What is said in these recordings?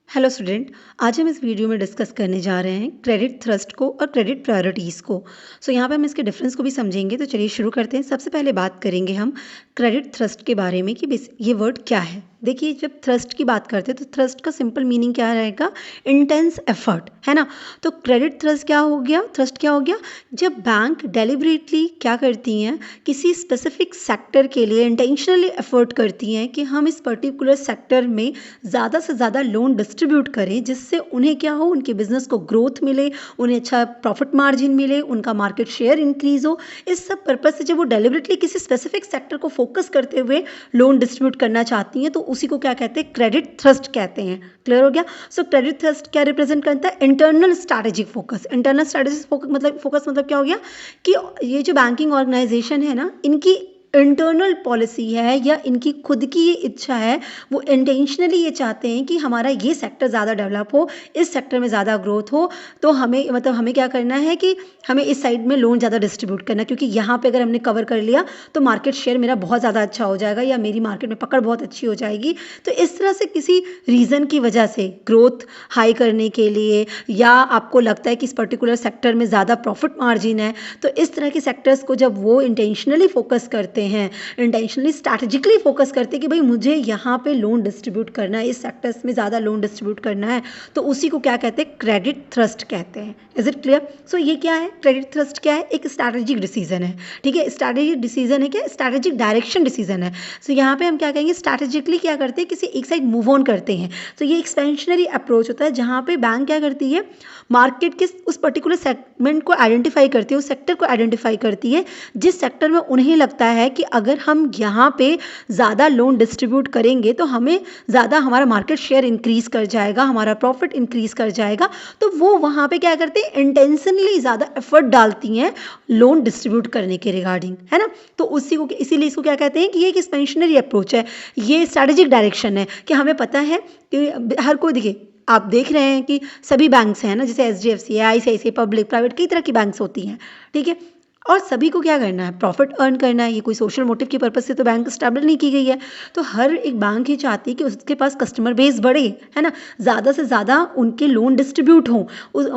Hello student. आज हम इस वीडियो में डिस्कस करने जा रहे हैं क्रेडिट थ्रस्ट को और क्रेडिट प्रायोरिटीज़ को। यहाँ पे हम इसके डिफरेंस को भी समझेंगे। तो चलिए शुरू करते हैं। सबसे पहले बात करेंगे हम क्रेडिट थ्रस्ट के बारे में कि ये वर्ड क्या है। देखिए, जब थ्रस्ट की बात करते हैं तो थ्रस्ट का सिंपल मीनिंग क्या रहेगा? इंटेंस एफर्ट, है ना। तो क्रेडिट थ्रस्ट क्या हो गया? थ्रस्ट क्या हो गया? जब बैंक डेलिबरेटली क्या करती हैं, किसी स्पेसिफिक सेक्टर के लिए इंटेंशनली एफर्ट करती हैं कि हम इस पर्टिकुलर सेक्टर में ज़्यादा से ज़्यादा लोन डिस्ट्रीब्यूट करें, जिससे उन्हें क्या हो, उनके बिजनेस को ग्रोथ मिले, उन्हें अच्छा प्रॉफिट मार्जिन मिले, उनका मार्केट शेयर इंक्रीज हो। इस सब पर्पज से जब वो डेलिबरेटली किसी स्पेसिफिक सेक्टर को फोकस करते हुए लोन डिस्ट्रीब्यूट करना चाहती हैं, तो उसी को क्या कहते हैं? क्रेडिट थ्रस्ट कहते हैं। क्लियर हो गया? सो क्रेडिट थ्रस्ट क्या रिप्रेजेंट करता है? Internal strategic focus. Internal strategic focus मतलब क्या हो गया कि ये जो बैंकिंग ऑर्गेनाइजेशन है ना, इनकी इंटरनल पॉलिसी है या इनकी खुद की ये इच्छा है, वो इंटेंशनली ये चाहते हैं कि हमारा ये सेक्टर ज़्यादा डेवलप हो, इस सेक्टर में ज़्यादा ग्रोथ हो। तो हमें क्या करना है कि हमें इस साइड में लोन ज़्यादा डिस्ट्रीब्यूट करना है, क्योंकि यहाँ पे अगर हमने कवर कर लिया तो मार्केट शेयर मेरा बहुत ज़्यादा अच्छा हो जाएगा या मेरी मार्केट में पकड़ बहुत अच्छी हो जाएगी। तो इस तरह से किसी रीज़न की वजह से ग्रोथ हाई करने के लिए, या आपको लगता है कि इस पर्टिकुलर सेक्टर में ज़्यादा प्रॉफिट मार्जिन है, तो इस तरह के सेक्टर्स को जब वो इंटेंशनली फोकस करते हैं, इंटेंशनली स्ट्रैटेजिकली फोकस करते हैं कि भाई मुझे यहाँ पे लोन डिस्ट्रीब्यूट करना है, इस सेक्टर्स में ज़्यादा लोन डिस्ट्रीब्यूट करना है, तो उसी को क्या कहते हैं? क्रेडिट थ्रस्ट कहते हैं। Is it clear? सो ये क्या है? क्रेडिट थ्रस्ट क्या है? एक स्ट्रैटेजिक डिसीजन है। ठीक है, स्ट्रैटेजिक डिसीजन है क्या? स्ट्रैटेजिक डायरेक्शन डिसीजन है। सो यहाँ पे हम क्या कहेंगे? स्ट्रैटेजिकली क्या करते हैं? किसी एक साइड मूव ऑन करते हैं। तो ये एक्सपेंशनरी अप्रोच होता है, जहाँ पे बैंक क्या करती है, मार्केट के उस पर्टिकुलर सेगमेंट को आइडेंटिफाई करती है, उस सेक्टर को आइडेंटिफाई करती है जिस सेक्टर में उन्हें लगता है कि अगर हम यहाँ पे ज़्यादा लोन डिस्ट्रीब्यूट करेंगे तो हमें ज़्यादा हमारा मार्केट शेयर इंक्रीज़ कर जाएगा, हमारा प्रॉफिट इंक्रीज़ कर जाएगा। तो वो वहाँ पे क्या करते हैं? इंटेंशनली ज़्यादा एफर्ट डालती हैं लोन डिस्ट्रीब्यूट करने के रिगार्डिंग, है ना। तो उसी को इसीलिए इसको क्या कहते हैं कि ये एक एक्सपेंशनरी अप्रोच है, ये स्ट्रैटेजिक डायरेक्शन है कि हमें पता है कि हर कोई, देखिए आप देख रहे हैं कि सभी बैंक्स हैं ना, जैसे HDFC है, ICICI, पब्लिक, प्राइवेट, कई तरह की बैंक्स होती हैं। ठीक है, और सभी को क्या करना है? प्रॉफिट अर्न करना है। ये कोई सोशल मोटिव की पर्पज से तो बैंक स्टैब्लिश नहीं की गई है। तो हर एक बैंक ही चाहती है कि उसके पास कस्टमर बेस बढ़े, है ना, ज़्यादा से ज़्यादा उनके लोन डिस्ट्रीब्यूट हों,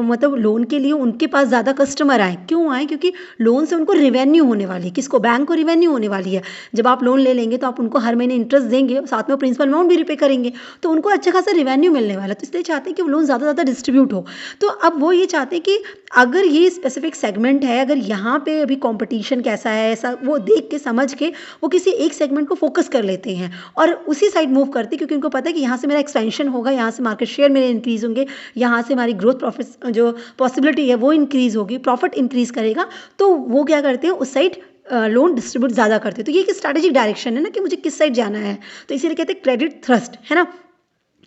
मतलब लोन के लिए उनके पास ज़्यादा कस्टमर आए। क्यों आए? क्योंकि लोन से उनको रिवेन्यू होने वाली है। किसको? बैंक को रिवेन्यू होने वाली है। जब आप लोन ले लेंगे तो आप उनको हर महीने इंटरेस्ट देंगे, साथ में प्रिंसिपल अमाउंट भी रिपे करेंगे, तो उनको अच्छा खासा रिवेन्यू मिलने वाला है। तो इसलिए चाहते हैं कि वो लोन ज़्यादा ज़्यादा डिस्ट्रीब्यूट हो। तो अब वो ये चाहते हैं कि अगर ये स्पेसिफिक सेगमेंट है, अगर यहाँ पे अभी कंपटीशन कैसा है, ऐसा वो देख के समझ के वो किसी एक सेगमेंट को फोकस कर लेते हैं और उसी साइड मूव करते हैं, क्योंकि उनको पता है कि यहाँ से मेरा एक्सपेंशन होगा, यहाँ से मार्केट शेयर मेरे इंक्रीज होंगे, यहाँ से हमारी ग्रोथ प्रॉफिट जो पॉसिबिलिटी है वो इंक्रीज होगी, प्रॉफिट इंक्रीज करेगा। तो वो क्या करते हैं? उस साइड लोन डिस्ट्रीब्यूट ज़्यादा करते हैं। तो ये एक स्ट्रैटेजिक डायरेक्शन है ना कि मुझे किस साइड जाना है। तो इसीलिए कहते हैं क्रेडिट थ्रस्ट, है ना।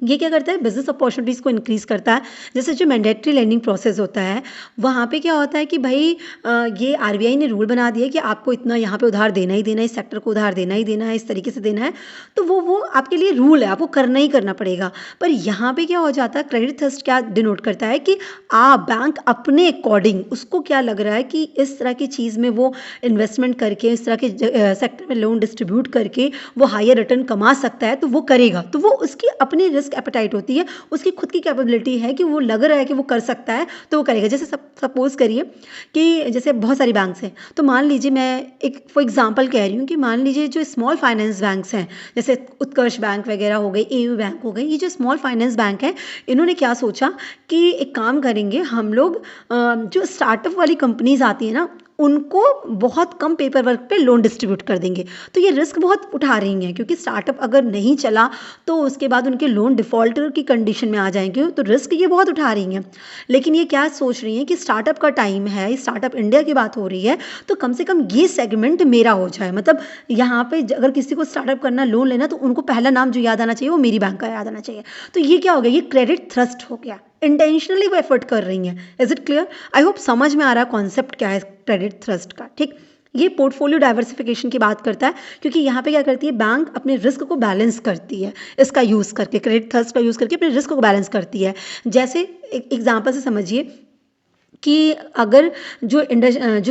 ये क्या करता है? बिजनेस अपॉर्चुनिटीज़ को इंक्रीज़ करता है। जैसे जो मैंडेटरी लेंडिंग प्रोसेस होता है, वहाँ पे क्या होता है कि भाई ये RBI ने रूल बना दिया कि आपको इतना यहाँ पे उधार देना ही देना है, इस सेक्टर को उधार देना ही देना है, इस तरीके से देना है। तो वो आपके लिए रूल है, आपको करना ही करना पड़ेगा। पर यहाँ पे क्या हो जाता है? क्रेडिट थ्रस्ट क्या डिनोट करता है कि बैंक अपने अकॉर्डिंग उसको क्या लग रहा है कि इस तरह की चीज़ में वो इन्वेस्टमेंट करके, इस तरह के सेक्टर में लोन डिस्ट्रीब्यूट करके वो हायर रिटर्न कमा सकता है, तो वो करेगा। तो वो उसकी अपनी रिस्क एपेटाइट होती है, उसकी खुद की कैपेबिलिटी है कि वो लग रहा है कि वो कर सकता है तो वो करेगा। जैसे सपोज करिए कि जैसे बहुत सारी बैंक्स हैं, तो मान लीजिए मैं एक फॉर एग्जांपल कह रही हूँ कि मान लीजिए जो स्मॉल फाइनेंस बैंक्स हैं, जैसे उत्कर्ष बैंक वगैरह हो गई, AU बैंक हो गई, ये जो स्मॉल फाइनेंस बैंक है, इन्होंने क्या सोचा कि एक काम करेंगे हम लोग, जो स्टार्टअप वाली कंपनीज आती है ना, उनको बहुत कम पेपर वर्क पे लोन डिस्ट्रीब्यूट कर देंगे। तो ये रिस्क बहुत उठा रही हैं, क्योंकि स्टार्टअप अगर नहीं चला तो उसके बाद उनके लोन डिफ़ॉल्टर की कंडीशन में आ जाएंगे, तो रिस्क ये बहुत उठा रही हैं। लेकिन ये क्या सोच रही हैं कि स्टार्टअप का टाइम है, स्टार्टअप इंडिया की बात हो रही है, तो कम से कम ये सेगमेंट मेरा हो जाए। मतलब यहाँ पे अगर किसी को स्टार्टअप करना, लोन लेना, तो उनको पहला नाम जो याद आना चाहिए वो मेरी बैंक का याद आना चाहिए। तो ये क्या हो गया? ये क्रेडिट थ्रस्ट हो गया। इंटेंशनली वो एफर्ट कर रही हैं। Is it clear? I hope समझ में आ रहा है कॉन्सेप्ट क्या है क्रेडिट थ्रस्ट का। ठीक, ये पोर्टफोलियो डाइवर्सिफिकेशन की बात करता है, क्योंकि यहाँ पे क्या करती है, बैंक अपने रिस्क को बैलेंस करती है, इसका यूज़ करके, क्रेडिट थ्रस्ट का यूज़ करके अपने रिस्क को बैलेंस करती है। जैसे एक एग्जांपल से समझिए कि अगर जो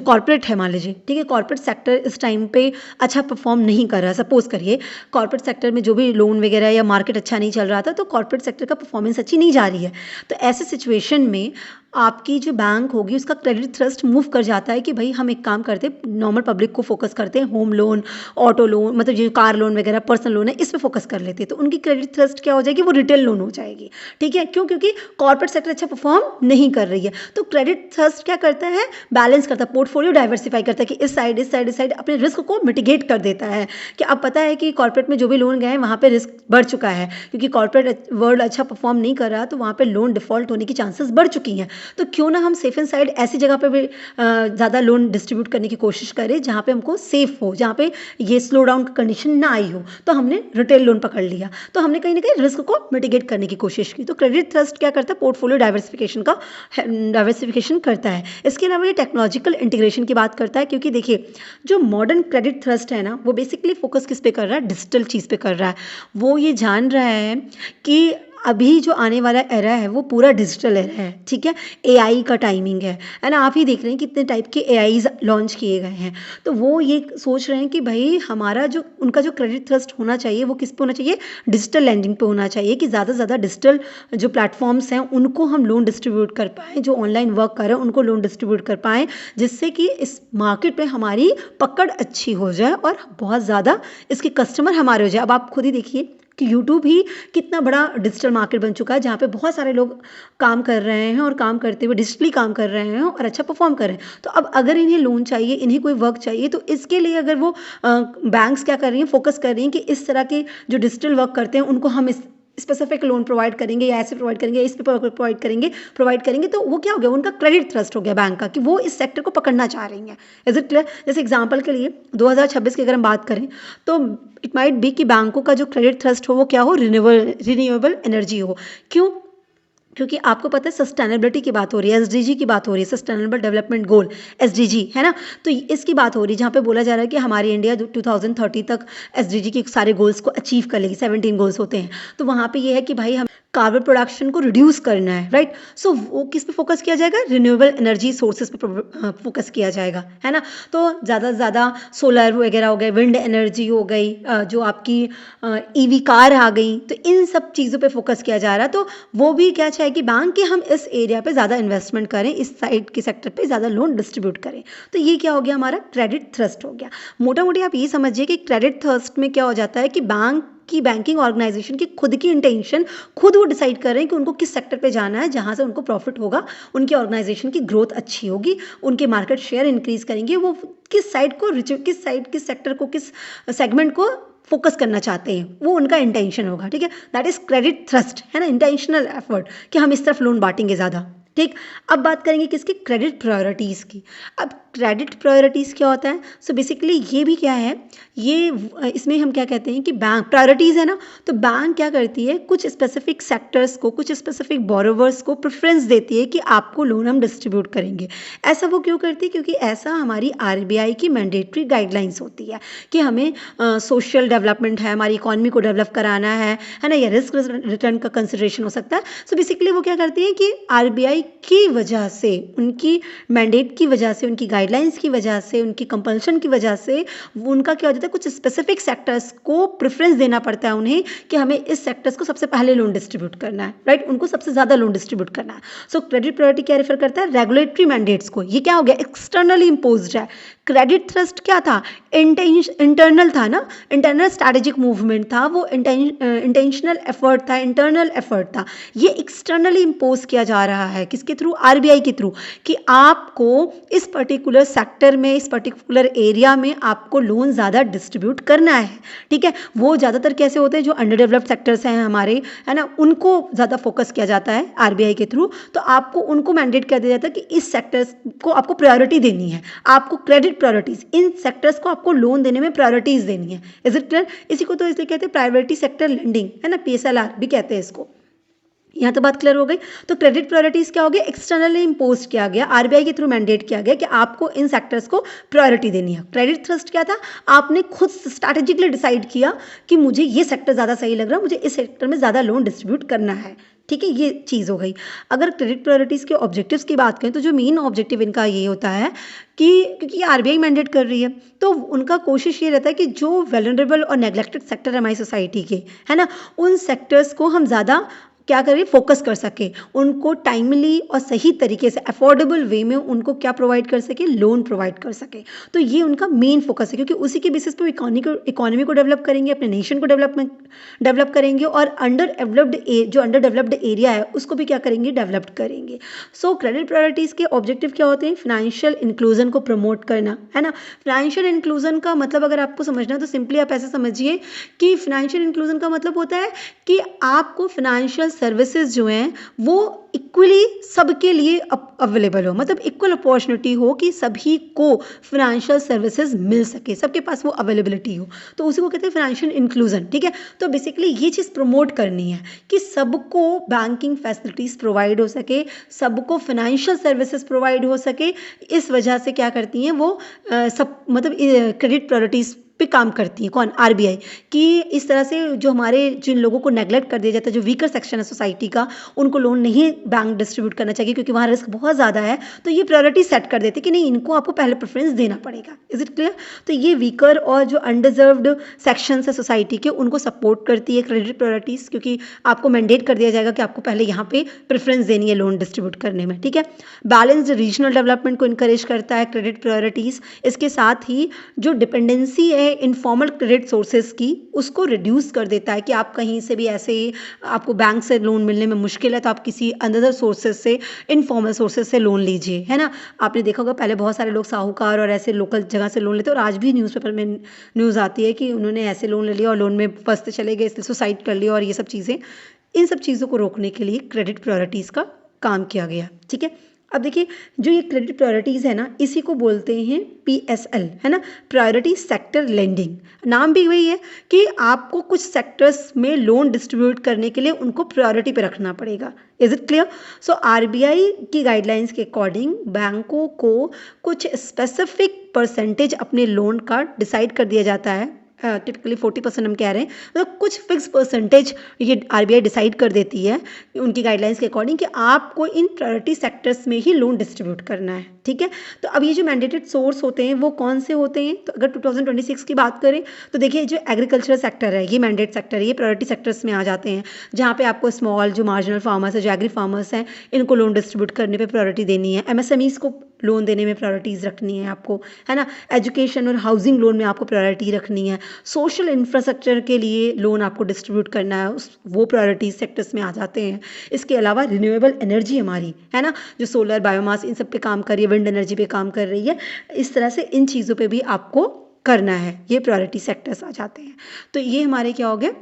कॉर्पोरेट है मान लीजिए, ठीक है, कॉर्पोरेट सेक्टर इस टाइम पे अच्छा परफॉर्म नहीं कर रहा, सपोज करिए कॉर्पोरेट सेक्टर में जो भी लोन वगैरह या मार्केट अच्छा नहीं चल रहा था, तो कॉर्पोरेट सेक्टर का परफॉर्मेंस अच्छी नहीं जा रही है। तो ऐसे सिचुएशन में आपकी जो बैंक होगी उसका क्रेडिट थ्रस्ट मूव कर जाता है कि भाई हम एक काम करते हैं, नॉर्मल पब्लिक को फोकस करते हैं, होम लोन, ऑटो लोन, मतलब जो कार लोन वगैरह पर्सनल लोन है इस पे फोकस कर लेते हैं। तो उनकी क्रेडिट थ्रस्ट क्या हो जाएगी, वो रिटेल लोन हो जाएगी। ठीक है, क्यों? क्योंकि कॉर्पोरेट सेक्टर अच्छा परफॉर्म नहीं कर रही है। तो क्रेडिट थ्रस्ट क्या करता है, बैलेंस करता है, पोर्टफोलियो डाइवर्सिफाई करता है कि इस साइड इस साइड इस साइड अपने रिस्क को मिटिगेट कर देता है। कि अब पता है कि कॉर्पोरेट में जो भी लोन गए हैं वहाँ पे रिस्क बढ़ चुका है, क्योंकि कॉर्पोरेट वर्ल्ड अच्छा परफॉर्म नहीं कर रहा, तो वहाँ पे लोन डिफॉल्ट होने की चांसेस बढ़ चुकी हैं। तो क्यों ना हम सेफ एंड साइड ऐसी जगह पे भी ज़्यादा लोन डिस्ट्रीब्यूट करने की कोशिश करें जहाँ पे हमको सेफ हो, जहाँ पे ये स्लो डाउन कंडीशन ना आई हो। तो हमने रिटेल लोन पकड़ लिया, तो हमने कहीं ना कहीं रिस्क को मिटिगेट करने की कोशिश की। तो क्रेडिट थ्रस्ट क्या करता है, पोर्टफोलियो डाइवर्सिफिकेशन करता है। इसके अलावा ये टेक्नोलॉजिकल इंटीग्रेशन की बात करता है, क्योंकि देखिए जो मॉडर्न क्रेडिट थ्रस्ट है ना, वो बेसिकली फोकस किस पे कर रहा है, डिजिटल चीज़ पे कर रहा है। वो ये जान रहा है कि अभी जो आने वाला एरा है वो पूरा डिजिटल एरा है। ठीक है, एआई का टाइमिंग है ना, आप ही देख रहे हैं कितने टाइप के एआईज लॉन्च किए गए हैं। तो वो ये सोच रहे हैं कि भाई हमारा जो उनका जो क्रेडिट थ्रस्ट होना चाहिए वो किस पे होना चाहिए, डिजिटल लैंडिंग पे होना चाहिए, कि ज़्यादा से ज़्यादा डिजिटल जो प्लेटफॉर्म्स हैं उनको हम लोन डिस्ट्रीब्यूट कर पाएँ, जो ऑनलाइन वर्क कर रहे हैं उनको लोन डिस्ट्रीब्यूट कर पाएँ, जिससे कि इस मार्केट में हमारी पकड़ अच्छी हो जाए और बहुत ज़्यादा इसके कस्टमर हमारे हो जाए। अब आप खुद ही देखिए कि यूट्यूब ही कितना बड़ा डिजिटल मार्केट बन चुका है, जहाँ पे बहुत सारे लोग काम कर रहे हैं और काम करते हुए डिजिटली काम कर रहे हैं और अच्छा परफॉर्म कर रहे हैं। तो अब अगर इन्हें लोन चाहिए, इन्हें कोई वर्क चाहिए, तो इसके लिए अगर वो बैंक्स क्या कर रही हैं, फोकस कर रही हैं कि इस तरह के जो डिजिटल वर्क करते हैं उनको हम इस स्पेसिफिक लोन प्रोवाइड करेंगे, या ऐसे प्रोवाइड करेंगे, इस पे प्रोवाइड करेंगे। तो वो क्या हो गया, उनका क्रेडिट थ्रस्ट हो गया बैंक का, कि वो इस सेक्टर को पकड़ना चाह रही हैं। Is it clear? जैसे एग्जांपल के लिए 2026 की अगर हम बात करें, तो इट माइट बी कि बैंकों का जो क्रेडिट थ्रस्ट हो वो क्या हो, रिन्यूएबल एनर्जी हो। क्यों? क्योंकि आपको पता है सस्टेनेबिलिटी की बात हो रही है, एसडीजी की बात हो रही है, सस्टेनेबल डेवलपमेंट गोल, एसडीजी है ना। तो इसकी बात हो रही है जहाँ पे बोला जा रहा है कि हमारी इंडिया 2030 तक एसडीजी के सारे गोल्स को अचीव कर लेगी। 17 गोल्स होते हैं। तो वहाँ पे ये है कि भाई हम कार्बन प्रोडक्शन को रिड्यूस करना है, राइट। सो वो किस पे फोकस किया जाएगा, रिन्यूएबल एनर्जी सोर्सेज पे फोकस किया जाएगा, है ना। तो ज़्यादा से ज़्यादा सोलर वगैरह हो गए, विंड एनर्जी हो गई, जो आपकी ईवी कार आ गई, तो इन सब चीज़ों पे फोकस किया जा रहा है। तो वो भी क्या चाहे कि बैंक के हम इस एरिया पे ज़्यादा इन्वेस्टमेंट करें, इस साइड के सेक्टर पे ज़्यादा लोन डिस्ट्रीब्यूट करें। तो ये क्या हो गया, हमारा क्रेडिट थ्रस्ट हो गया। मोटा मोटी आप ये समझिए कि क्रेडिट थ्रस्ट में क्या हो जाता है कि बैंक की बैंकिंग ऑर्गेनाइजेशन की खुद की इंटेंशन, खुद वो डिसाइड कर रहे हैं कि उनको किस सेक्टर पे जाना है, जहाँ से उनको प्रॉफिट होगा, उनकी ऑर्गेनाइजेशन की ग्रोथ अच्छी होगी, उनके मार्केट शेयर इंक्रीज करेंगे, वो किस साइड को किस सेक्टर को, किस सेगमेंट को फोकस करना चाहते हैं, वो उनका इंटेंशन होगा। ठीक है, दैट इज क्रेडिट थ्रस्ट, है ना, इंटेंशनल एफर्ट कि हम इस तरफ लोन बांटेंगे ज़्यादा। ठीक, अब बात करेंगे किसकी, क्रेडिट प्रायोरिटीज़ की। अब क्रेडिट प्रायोरिटीज़ क्या होता है, सो बेसिकली ये भी क्या है, ये इसमें हम क्या कहते हैं कि बैंक प्रायोरिटीज़ है ना, तो बैंक क्या करती है, कुछ स्पेसिफिक सेक्टर्स को, कुछ स्पेसिफिक बोरोवर्स को प्रेफरेंस देती है कि आपको लोन हम डिस्ट्रीब्यूट करेंगे। ऐसा वो क्यों करती है, क्योंकि ऐसा हमारी आरबीआई की मैंडेटरी गाइडलाइंस होती है कि हमें सोशल डेवलपमेंट है, हमारी इकॉनमी को डेवलप कराना है ना, या रिस्क रिटर्न का कंसिडरेशन हो सकता है। सो बेसिकली वो क्या करती है कि आरबीआई की वजह से, उनकी मैंडेट की वजह से, उनकी गाइडलाइंस की वजह से, उनकी कंपल्शन की वजह से उनका क्या हो जाता है, कुछ स्पेसिफिक सेक्टर्स को प्रेफरेंस देना पड़ता है उन्हें कि हमें इस सेक्टर्स को सबसे पहले लोन डिस्ट्रीब्यूट करना है, राइट, उनको सबसे ज़्यादा लोन डिस्ट्रीब्यूट करना है। सो क्रेडिट प्रायोरिटी क्या रेफर करता है, रेगुलेटरी मैंडेट्स को। ये क्या हो गया, एक्सटर्नली इम्पोज्ड है। क्रेडिट थ्रस्ट क्या था, इंटरनल था ना, इंटरनल स्ट्रैटेजिक मूवमेंट था, वो इंटेंशनल एफर्ट था, इंटरनल एफर्ट था। ये एक्सटर्नली इम्पोज किया जा रहा है, किसके थ्रू, आरबीआई के थ्रू, कि आपको इस पर्टिकुलर सेक्टर में, इस पर्टिकुलर एरिया में आपको लोन ज़्यादा डिस्ट्रीब्यूट करना है। ठीक है, वो ज़्यादातर कैसे होते हैं, जो अंडर डेवलप्ड सेक्टर्स हैं हमारे, है ना, उनको ज़्यादा फोकस किया जाता है आरबीआई के थ्रू। तो आपको उनको मैंडेट कर दिया जाता है कि इस सेक्टर्स को आपको प्रायोरिटी देनी है, आपको क्रेडिट प्रायोरिटीज, इन सेक्टर्स को आपको लोन देने में प्रायोरिटीज देनी है। Is it clear? इसी को तो इसलिए कहते हैं प्रायोरिटी सेक्टर लेंडिंग, है ना, पीएसएलआर भी कहते हैं इसको। यहाँ तो बात क्लियर हो गई। तो क्रेडिट प्रायोरिटीज क्या हो गया, एक्सटर्नली इम्पोज किया गया, आरबीआई के थ्रू मैंडेट किया गया कि आपको इन सेक्टर्स को प्रायोरिटी देनी है। क्रेडिट थ्रस्ट क्या था, आपने खुद स्ट्रैटेजिकली डिसाइड किया कि मुझे ये सेक्टर ज़्यादा सही लग रहा है, मुझे इस सेक्टर में ज़्यादा लोन डिस्ट्रीब्यूट करना है। ठीक है, ये चीज़ हो गई। अगर क्रेडिट प्रायोरिटीज़ के ऑब्जेक्टिव्स की बात करें तो जो मेन ऑब्जेक्टिव इनका ये होता है कि क्योंकि आरबीआई मैंडेट कर रही है तो उनका कोशिश ये रहता है कि जो वेलनरेबल और नेग्लेक्टेड सेक्टर है हमारी सोसाइटी के, है ना, उन सेक्टर्स को हम ज़्यादा क्या करें, फोकस कर सके, उनको टाइमली और सही तरीके से अफोर्डेबल वे में उनको क्या प्रोवाइड कर सके, लोन प्रोवाइड कर सके। तो ये उनका मेन फोकस है क्योंकि उसी के बेसिस पे इकोनॉमी को डेवलप करेंगे, अपने नेशन को डेवलप करेंगे और जो अंडर डेवलप्ड एरिया है उसको भी क्या करेंगे, डेवलप करेंगे। सो क्रेडिट प्रायोरिटीज़ के ऑब्जेक्टिव क्या होते हैं, फाइनेंशियल इंक्लूजन को प्रमोट करना, है ना। फाइनेंशियल इंक्लूजन का मतलब अगर आपको समझना है तो सिंपली आप ऐसे समझिए कि फाइनेंशियल इंक्लूजन का मतलब होता है कि आपको फाइनेंशियल सर्विसेज जो हैं वो इक्वली सबके लिए अवेलेबल हो, मतलब इक्वल अपॉर्चुनिटी हो कि सभी को फाइनेंशियल सर्विसेज मिल सके, सबके पास वो अवेलेबिलिटी हो, तो उसी को कहते हैं फाइनेंशियल इंक्लूजन। ठीक है, तो बेसिकली ये चीज़ प्रमोट करनी है कि सबको बैंकिंग फैसिलिटीज़ प्रोवाइड हो सके, सबको फाइनेंशियल सर्विसेज प्रोवाइड हो सके। इस वजह से क्या करती हैं वो सब मतलब क्रेडिट प्रायोरिटीज़ पे काम करती है कौन, आरबीआई, कि इस तरह से जो हमारे जिन लोगों को नेगलेक्ट कर दिया जाता है, जो वीकर सेक्शन है सोसाइटी का, उनको लोन नहीं बैंक डिस्ट्रीब्यूट करना चाहिए क्योंकि वहाँ रिस्क बहुत ज़्यादा है। तो ये प्रायोरिटी सेट कर देते कि नहीं, इनको आपको पहले प्रेफरेंस देना पड़ेगा। Is it clear. तो ये वीकर और जो अनडिजर्व्ड सेक्शंस है सोसाइटी के, उनको सपोर्ट करती है क्रेडिट प्रायोरिटीज़, क्योंकि आपको मैंडेट कर दिया जाएगा कि आपको पहले यहाँ पे प्रेफरेंस देनी है लोन डिस्ट्रीब्यूट करने में। ठीक है, बैलेंस्ड रीजनल डेवलपमेंट को इंकरेज करता है क्रेडिट प्रायोरिटीज़। इसके साथ ही जो डिपेंडेंसी है इनफॉर्मल क्रेडिट सोर्सेज की, उसको रिड्यूस कर देता है कि आप कहीं से भी ऐसे आपको बैंक से लोन मिलने में मुश्किल है तो आप किसी अनदर सोर्सेज से, इनफॉर्मल सोर्सेज से लोन लीजिए, है ना। आपने देखा होगा पहले बहुत सारे लोग साहूकार और ऐसे लोकल जगह से लोन लेते हैं और आज भी न्यूज़पेपर में न्यूज़ आती है कि उन्होंने ऐसे लोन ले लिया और लोन में फंसते चले गए, इसलिए सुसाइड कर लिया और ये सब चीज़ें। इन सब चीज़ों को रोकने के लिए क्रेडिट प्रायोरिटीज़ का काम किया गया। ठीक है, अब देखिए जो ये क्रेडिट प्रायोरिटीज़ है ना, इसी को बोलते हैं पीएसएल, है ना, प्रायोरिटी सेक्टर लेंडिंग। नाम भी वही है कि आपको कुछ सेक्टर्स में लोन डिस्ट्रीब्यूट करने के लिए उनको प्रायोरिटी पे रखना पड़ेगा। Is it clear. So RBI की गाइडलाइंस के अकॉर्डिंग बैंकों को कुछ स्पेसिफिक परसेंटेज अपने लोन का डिसाइड कर दिया जाता है, टिपिकली 40% हम कह रहे हैं, मतलब कुछ फिक्स परसेंटेज ये आरबीआई डिसाइड कर देती है उनकी गाइडलाइंस के अकॉर्डिंग कि आपको इन प्रायोरिटी सेक्टर्स में ही लोन डिस्ट्रीब्यूट करना है। ठीक है, तो अब ये जो मैंडेटेड सोर्स होते हैं वो कौन से होते हैं, तो अगर 2026 की बात करें तो देखिए जो एग्रीकल्चर सेक्टर है ये मैंडेट सेक्टर है, ये प्रायोरिटी सेक्टर्स में आ जाते हैं, जहाँ पे आपको स्मॉल जो मार्जिनल फार्मर्स है, जो एग्री फार्मर्स हैं, इनको लोन डिस्ट्रीब्यूट करने पे प्रायोरिटी देनी है। एमएसएमईज को लोन देने में प्रायोरिटीज़ रखनी है आपको, है ना। एजुकेशन और हाउसिंग लोन में आपको प्रायोरिटी रखनी है। सोशल इंफ्रास्ट्रक्चर के लिए लोन आपको डिस्ट्रीब्यूट करना है, वो प्रायोरिटीज सेक्टर्स में आ जाते हैं। इसके अलावा रिन्यूएबल एनर्जी हमारी, है ना, जो सोलर, बायोमास, इन सब पे काम कर रही है, विंड एनर्जी पे काम कर रही है, इस तरह से इन चीज़ों पे भी आपको करना है, ये प्रायोरिटी सेक्टर्स आ जाते हैं। तो ये हमारे क्या हो गया,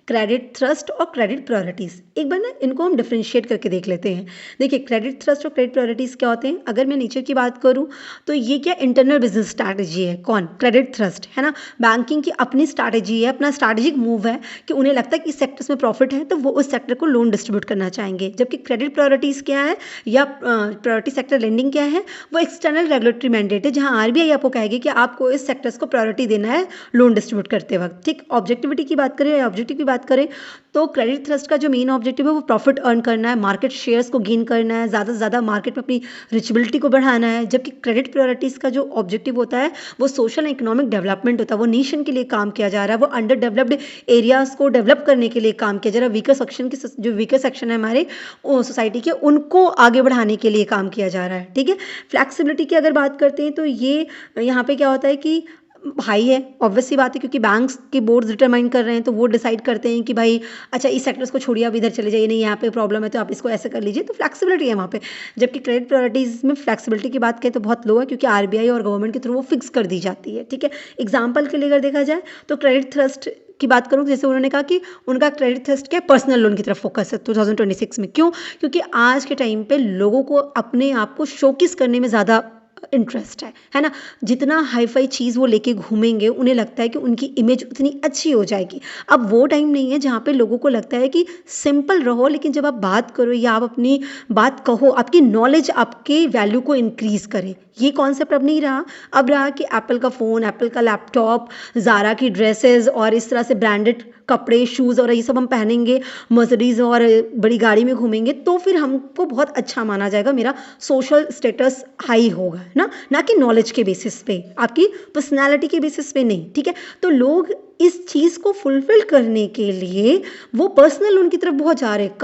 क्रेडिट थ्रस्ट और क्रेडिट प्रायोरिटीज़। एक बार ना इनको हम डिफ्रेंशिएट करके देख लेते हैं। देखिए क्रेडिट थ्रस्ट और क्रेडिट प्रायोरिटीज़ क्या होते हैं। अगर मैं नेचर की बात करूं तो ये क्या इंटरनल बिजनेस स्ट्रैटेजी है, कौन, क्रेडिट थ्रस्ट, है ना। बैंकिंग की अपनी स्ट्रैटेजी है, अपना स्ट्रैटेजिक मूव है कि उन्हें लगता है कि इस सेक्टर्स में प्रॉफिट है तो वो उस सेक्टर को लोन डिस्ट्रीब्यूट करना चाहेंगे। जबकि क्रेडिट प्रायोरिटीज़ क्या है या प्रायोरिटी सेक्टर लेंडिंग क्या है, वो एक्सटर्नल रेगुलेटरी मैंडेट है, जहाँ आरबीआई आपको कहेगी कि आपको इस सेक्टर्स को प्रायोरिटी देना है लोन डिस्ट्रीब्यूट करते वक्त। ठीक, ऑब्जेक्टिविटी की बात करें या ऑब्जेक्टिव की बात करें तो क्रेडिट थ्रस्ट का जो मेन ऑब्जेक्टिव है वो प्रॉफिट अर्न करना है, मार्केट शेयर्स को गेन करना है, ज़्यादा से ज़्यादा मार्केट में अपनी रिचबिलिटी को बढ़ाना है। जबकि क्रेडिट प्रायोरिटीज़ का जो ऑब्जेक्टिव होता है वो सोशल एंड इकोनॉमिक डेवलपमेंट होता है, वो नेशन के लिए काम किया जा रहा है, वो अंडर डेवलप्ड एरियाज़ को डेवलप करने के लिए काम किया जा रहा है। वीकर सेक्शन की जो वीकर सेक्शन है हमारे सोसाइटी के, उनको आगे बढ़ाने के लिए काम किया जा रहा है। ठीक है, फ्लैक्सिबिलिटी की अगर बात करते हैं तो ये यहाँ पे क्या होता है कि भाई है, ऑब्वियस सी बात है, क्योंकि बैंक्स के बोर्ड्स डिटरमाइन कर रहे हैं तो वो डिसाइड करते हैं कि भाई अच्छा इस सेक्टर्स को छोड़िए, आप इधर चले जाइए, नहीं यहाँ पे प्रॉब्लम है तो आप इसको ऐसे कर लीजिए, तो फ्लैक्सिबिलिटी है वहाँ पे। जबकि क्रेडिट प्रायोरिटीज़ में फ्लैक्सिबिलिटी की बात करें तो बहुत लो है, क्योंकि आरबीआई और गवर्नमेंट के थ्रू वो फिक्स कर दी जाती है। ठीक है, एग्जाम्पल के लिए अगर देखा जाए तो क्रेडिट थ्रस्ट की बात करूँ, जैसे उन्होंने कहा कि उनका क्रेडिट थ्रस्ट क्या पर्सनल लोन की तरफ फोकस है 2026 में। क्यों, क्योंकि आज के टाइम पे लोगों को अपने आप को शोकेस करने में ज़्यादा इंटरेस्ट है ना। जितना हाई फाई चीज़ वो लेके घूमेंगे उन्हें लगता है कि उनकी इमेज उतनी अच्छी हो जाएगी। अब वो टाइम नहीं है जहाँ पे लोगों को लगता है कि सिंपल रहो, लेकिन जब आप बात करो या आप अपनी बात कहो, आपकी नॉलेज आपके वैल्यू को इंक्रीज़ करे। ये कॉन्सेप्ट अब नहीं रहा। अब रहा कि एप्पल का फ़ोन, एप्पल का लैपटॉप, ज़ारा की ड्रेसेस और इस तरह से ब्रांडेड कपड़े, शूज़ और ये सब हम पहनेंगे, मर्सिडीज़ और बड़ी गाड़ी में घूमेंगे, तो फिर हमको बहुत अच्छा माना जाएगा, मेरा सोशल स्टेटस हाई होगा, ना कि नॉलेज के बेसिस पे, आपकी पर्सनैलिटी के बेसिस पे नहीं, ठीक है। तो लोग इस चीज़ को फुलफिल करने के लिए वो पर्सनल लोन की तरफ बहुत जा रहे हैं।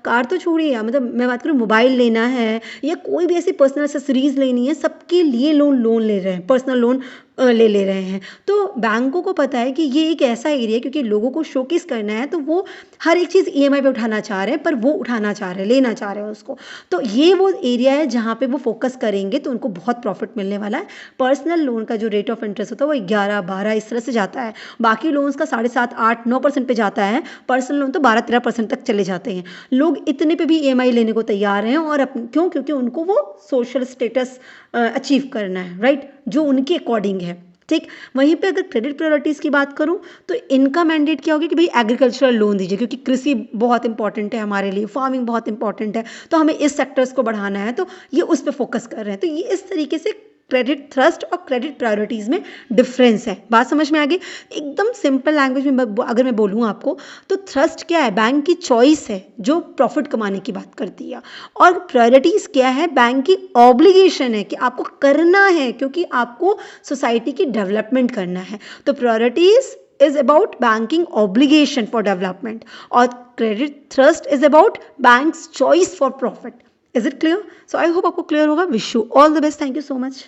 कार तो छोड़िए, मतलब मैं बात करूँ मोबाइल लेना है या कोई भी ऐसी पर्सनल एक्सेसरीज लेनी है, सबके लिए लोन ले रहे हैं, पर्सनल लोन ले रहे हैं। तो बैंकों को पता है कि ये एक ऐसा एरिया है, क्योंकि लोगों को शोकेस करना है, तो वो हर एक चीज़ ईएमआई पे उठाना चाह रहे हैं, पर वो उठाना चाह रहे हैं, लेना चाह रहे हैं उसको। तो ये वो एरिया है जहाँ पे वो फोकस करेंगे तो उनको बहुत प्रॉफिट मिलने वाला है। पर्सनल लोन का जो रेट ऑफ इंटरेस्ट होता है वो 11-12 इस तरह से जाता है। बाकी लोन्स का 7.5, 8, 9% पे जाता है। पर्सनल लोन तो 12-13% तक चले जाते हैं। लोग इतने पे भी ईएमआई लेने को तैयार हैं, और क्यों? क्योंकि उनको वो सोशल स्टेटस अचीव करना है, राइट, जो उनके अकॉर्डिंग है, ठीक। वहीं पे अगर क्रेडिट प्रायोरिटीज़ की बात करूं तो इनका मैंडेट क्या होगा कि भाई एग्रीकल्चरल लोन दीजिए, क्योंकि कृषि बहुत इंपॉर्टेंट है हमारे लिए, फार्मिंग बहुत इंपॉर्टेंट है, तो हमें इस सेक्टर्स को बढ़ाना है, तो ये उस पर फोकस कर रहे हैं। तो ये इस तरीके से क्रेडिट थ्रस्ट और क्रेडिट प्रायोरिटीज़ में डिफरेंस है। बात समझ में आ गई? एकदम सिंपल लैंग्वेज में अगर मैं बोलूँ आपको, तो थ्रस्ट क्या है? बैंक की चॉइस है जो प्रॉफिट कमाने की बात करती है, और प्रायोरिटीज़ क्या है? बैंक की ऑब्लिगेशन है कि आपको करना है, क्योंकि आपको सोसाइटी की डेवलपमेंट करना है। तो priorities is about banking obligation for development, और credit thrust is about bank's choice for profit. Is it clear? So I hope आपको clear होगा. Wish you all the best. Thank you so much.